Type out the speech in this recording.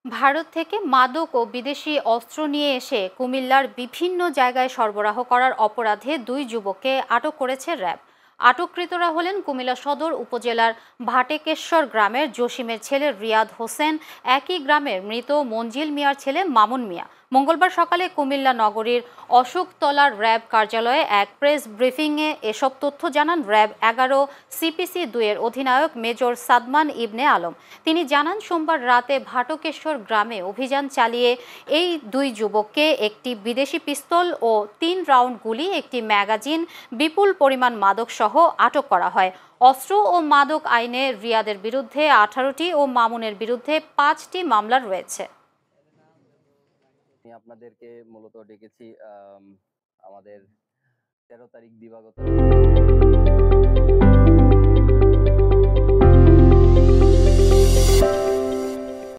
ভারত থেকে মাদক ও বিদেশি অস্ত্র নিয়ে এসে কুমিল্লার বিভিন্ন জায়গায় সরবরাহ করার অপরাধে দুই যুবককে আটক করেছে র্যাব। আটককৃতরা হলেন কুমিল্লা সদর উপজেলার ভাটেকেশ্বর গ্রামের জসিমের ছেলে রিয়াদ হোসেন, একই গ্রামের মৃত মঞ্জিল মিয়ার ছেলে মামুন মিয়া। মঙ্গলবার সকালে কুমিল্লা নগরীর অশোকতলার র্যাব কার্যালয়ে এক প্রেস ব্রিফিংয়ে এসব তথ্য জানান র্যাব ১১ CPC-2 এর অধিনায়ক মেজর সাদমান ইবনে আলম। তিনি জানান, সোমবার রাতে ভাটকেশ্বর গ্রামে অভিযান চালিয়ে এই দুই যুবককে একটি বিদেশি পিস্তল ও ৩ রাউন্ড গুলি, একটি ম্যাগাজিন, বিপুল পরিমাণ মাদক সহ আটক করা হয়। অস্ত্র ও মাদক আইনে রিয়াদের বিরুদ্ধে 18টি ও মামুনের বিরুদ্ধে 5টি মামলা রয়েছে। আমি আপনাদেরকে মূলত ডেকেছি আমাদের 13 তারিখ দিবাগত